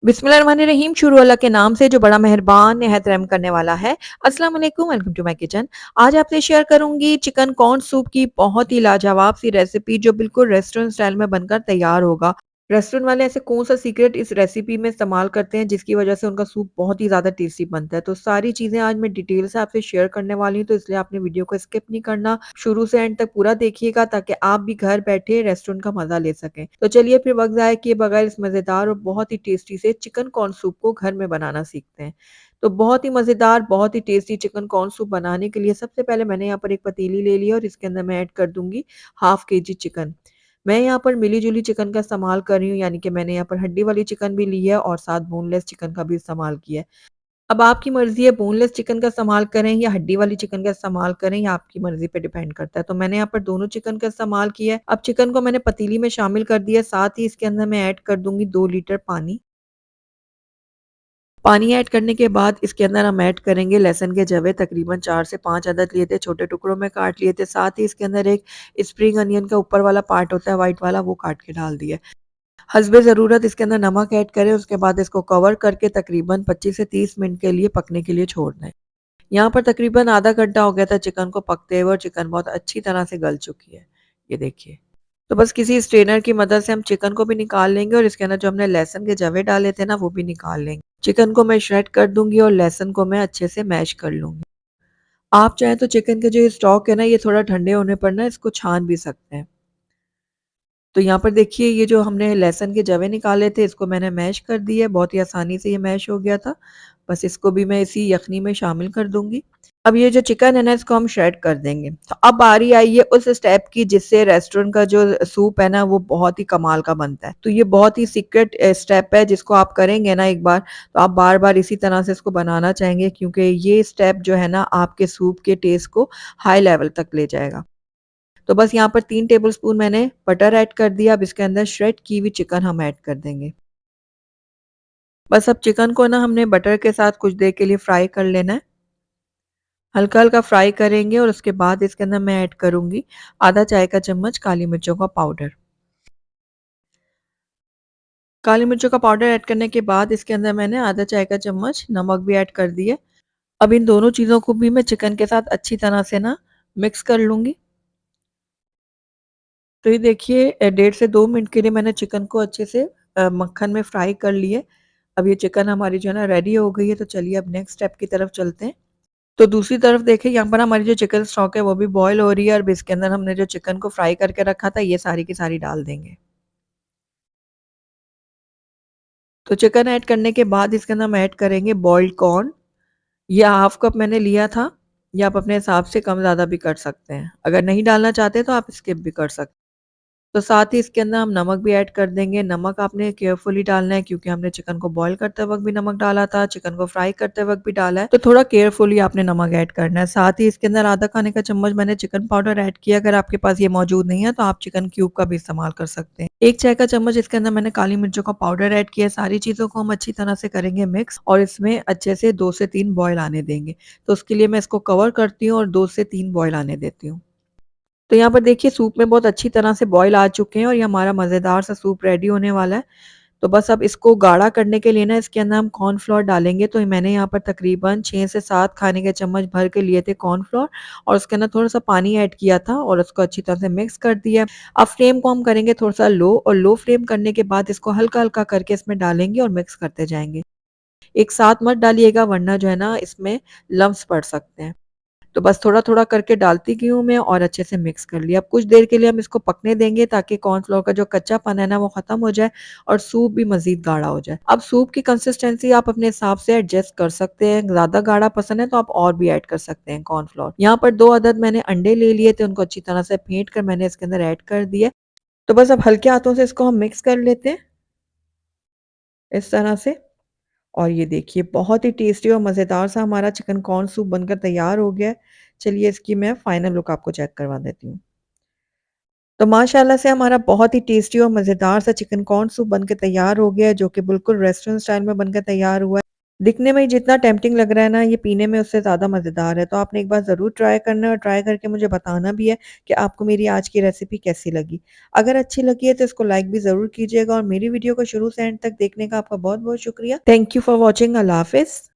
बिस्मिल्लाहिर्रहमानिर्रहीम। शुरू अल्लाह के नाम से जो बड़ा मेहरबान निहायत रहम करने वाला है। अस्सलाम वालेकुम, वेलकम टू माय किचन। आज आपसे शेयर करूंगी चिकन कॉर्न सूप की बहुत ही लाजवाब सी रेसिपी जो बिल्कुल रेस्टोरेंट स्टाइल में बनकर तैयार होगा। रेस्टोरेंट वाले ऐसे कौन सा सीक्रेट इस रेसिपी में इस्तेमाल करते हैं जिसकी वजह से उनका सूप बहुत ही ज़्यादा टेस्टी बनता है। तो सारी चीज़ें आज मैं डिटेल से आपसे शेयर करने वाली हूँ, तो इसलिए आपने वीडियो को स्किप नहीं करना, शुरू से एंड तक पूरा देखिएगा ताकि आप भी घर बैठे रेस्टोरेंट का मज़ा ले सकें। तो चलिए फिर वक्त ज़ाया किए बगैर इस मज़ेदार और बहुत ही टेस्टी से चिकन कॉर्न सूप को घर में बनाना सीखते हैं। तो बहुत ही मज़ेदार, बहुत ही टेस्टी चिकन कॉर्न सूप बनाने के लिए सबसे पहले मैंने यहाँ पर एक पतीली ले लिया और इसके अंदर मैं ऐड कर दूँगी हाफ़ केजी चिकन। मैं यहाँ पर मिली-जुली चिकन का इस्तेमाल कर रही हूँ, यानी कि मैंने यहाँ पर हड्डी वाली चिकन भी ली है और साथ बोनलेस चिकन का भी इस्तेमाल किया है। अब आपकी मर्ज़ी है बोनलेस चिकन का इस्तेमाल करें या हड्डी वाली चिकन का इस्तेमाल करें, या आपकी मर्ज़ी पे डिपेंड करता है। तो मैंने यहाँ पर दोनों चिकन का इस्तेमाल किया है। अब चिकन को मैंने पतीली में शामिल कर दिया, साथ ही इसके अंदर मैं ऐड कर दूँगी 2 लीटर पानी। पानी ऐड करने के बाद इसके अंदर हम ऐड करेंगे लहसुन के जवे, तकरीबन 4 से 5 अदद लिए थे, छोटे टुकड़ों में काट लिए थे। साथ ही इसके अंदर एक स्प्रिंग अनियन का ऊपर वाला पार्ट होता है व्हाइट वाला, वो काट के डाल दिया। हस्बे ज़रूरत इसके अंदर नमक ऐड करें, उसके बाद इसको कवर करके तकरीबन 25 से 30 मिनट के लिए पकने के लिए छोड़ दें। यहाँ पर तकरीबन आधा घंटा हो गया था चिकन को पकते हुए और चिकन बहुत अच्छी तरह से गल चुकी है। ये देखिए। तो बस किसी स्ट्रेनर की मदद से हम चिकन को भी निकाल लेंगे और इसके अंदर जो हमने लहसुन के जवे डाले थे ना, वो भी निकाल लेंगे। चिकन को मैं श्रेड कर दूँगी और लहसुन को मैं अच्छे से मैश कर लूँगी। आप चाहें तो चिकन के जो ये स्टॉक है ना, ये थोड़ा ठंडे होने पर ना इसको छान भी सकते हैं। तो यहाँ पर देखिए ये जो हमने लहसुन के जवे निकाले थे, इसको मैंने मैश कर दिया है, बहुत ही आसानी से ये मैश हो गया था। बस इसको भी मैं इसी यखनी में शामिल कर दूँगी। अब ये जो चिकन है ना, इसको हम श्रेड कर देंगे। तो अब बारी आई है उस स्टेप की जिससे रेस्टोरेंट का जो सूप है ना, वो बहुत ही कमाल का बनता है। तो ये बहुत ही सीक्रेट स्टेप है, जिसको आप करेंगे ना एक बार, तो आप बार-बार इसी तरह से इसको बनाना चाहेंगे, क्योंकि ये स्टेप जो है ना आपके सूप के टेस्ट को हाई लेवल तक ले जाएगा। तो बस यहाँ पर 3 टेबलस्पून मैंने बटर ऐड कर दिया। अब इसके अंदर श्रेड की हुई चिकन हम ऐड कर देंगे। बस अब चिकन को ना हमने बटर के साथ कुछ देर के लिए फ्राई कर लेना है। हल्का-हल्का फ्राई करेंगे और उसके बाद इसके अंदर मैं ऐड करूँगी आधा चाय का चम्मच काली मिर्चों का पाउडर। काली मिर्चों का पाउडर ऐड करने के बाद इसके अंदर मैंने आधा चाय का चम्मच नमक भी ऐड कर दिया। अब इन दोनों चीज़ों को भी मैं चिकन के साथ अच्छी तरह से ना मिक्स कर लूँगी। तो ये देखिए 1.5 से 2 मिनट के लिए मैंने चिकन को अच्छे से मक्खन में फ्राई कर लिए। अब ये चिकन हमारी जो है ना रेडी हो गई है, तो चलिए अब नेक्स्ट स्टेप की तरफ चलते हैं। तो दूसरी तरफ देखिए यहाँ पर हमारी जो चिकन स्टॉक है वो भी बॉयल हो रही है और अब इसके अंदर हमने जो चिकन को फ्राई करके रखा था, ये सारी की सारी डाल देंगे। तो चिकन ऐड करने के बाद इसके अंदर हम ऐड करेंगे बॉइल्ड कॉर्न। ये हाफ कप मैंने लिया था। ये आप अपने हिसाब से कम ज़्यादा भी कर सकते हैं। अगर नहीं डालना चाहते तो आप स्किप भी कर सकते हैं। तो साथ ही इसके अंदर हम नमक भी ऐड कर देंगे। नमक आपने केयरफुली डालना है, क्योंकि हमने चिकन को बॉयल करते वक़्त भी नमक डाला था, चिकन को फ्राई करते वक़्त भी डाला है, तो थोड़ा केयरफुली आपने नमक ऐड करना है। साथ ही इसके अंदर आधा खाने का चम्मच मैंने चिकन पाउडर ऐड किया। अगर आपके पास ये मौजूद नहीं है तो आप चिकन क्यूब का भी इस्तेमाल कर सकते हैं। 1 चाय का चम्मच इसके अंदर मैंने काली मिर्चों का पाउडर ऐड किया है। सारी चीज़ों को हम अच्छी तरह से करेंगे मिक्स और इसमें अच्छे से 2 से 3 बॉयल आने देंगे। तो उसके लिए मैं इसको कवर करती हूँ और 2 से 3 बॉयल आने देती हूँ। तो यहाँ पर देखिए सूप में बहुत अच्छी तरह से बॉयल आ चुके हैं और ये हमारा मज़ेदार सा सूप रेडी होने वाला है। तो बस अब इसको गाढ़ा करने के लिए ना इसके अंदर हम कॉर्नफ्लोर डालेंगे। तो मैंने यहाँ पर तकरीबन 6 से 7 खाने के चम्मच भर के लिए थे कॉर्नफ्लोर और उसके अंदर थोड़ा-सा पानी ऐड किया था और उसको अच्छी तरह से मिक्स कर दिया। अब फ्लेम को हम करेंगे थोड़ा-सा लो और लो फ्लेम करने के बाद इसको हल्का-हल्का करके इसमें डालेंगे और मिक्स करते जाएँगे। एक साथ मत डालिएगा, वरना जो है ना इसमें लम्प्स पड़ सकते हैं। तो बस थोड़ा-थोड़ा करके डालती गई हूँ मैं और अच्छे से मिक्स कर लिया। अब कुछ देर के लिए हम इसको पकने देंगे ताकि कॉर्नफ्लोर का जो कच्चापन है ना वो ख़त्म हो जाए और सूप भी मज़ीद गाढ़ा हो जाए। अब सूप की कंसिस्टेंसी आप अपने हिसाब से एडजस्ट कर सकते हैं। ज़्यादा गाढ़ा पसंद है तो आप और भी ऐड कर सकते हैं कॉर्नफ्लोर। यहाँ पर 2 अदद मैंने अंडे ले लिए थे, उनको अच्छी तरह से फेंट कर मैंने इसके अंदर ऐड कर दिया। तो बस अब हल्के हाथों से इसको हम मिक्स कर लेते हैं, इस तरह से। और ये देखिए बहुत ही टेस्टी और मज़ेदार सा हमारा चिकन कॉर्न सूप बनकर तैयार हो गया है। चलिए इसकी मैं फाइनल लुक आपको चेक करवा देती हूँ। तो माशाल्लाह से हमारा बहुत ही टेस्टी और मज़ेदार सा चिकन कॉर्न सूप बनकर तैयार हो गया है, जो कि बिल्कुल रेस्टोरेंट स्टाइल में बनकर तैयार हुआ है। दिखने में ही जितना टेम्प्टिंग लग रहा है ना, ये पीने में उससे ज़्यादा मज़ेदार है। तो आपने एक बार ज़रूर ट्राई करना है और ट्राई करके मुझे बताना भी है कि आपको मेरी आज की रेसिपी कैसी लगी। अगर अच्छी लगी है तो इसको लाइक भी ज़रूर कीजिएगा और मेरी वीडियो को शुरू से एंड तक देखने का आपका बहुत-बहुत शुक्रिया। Thank you for watching. अल्लाह हाफ़िज़।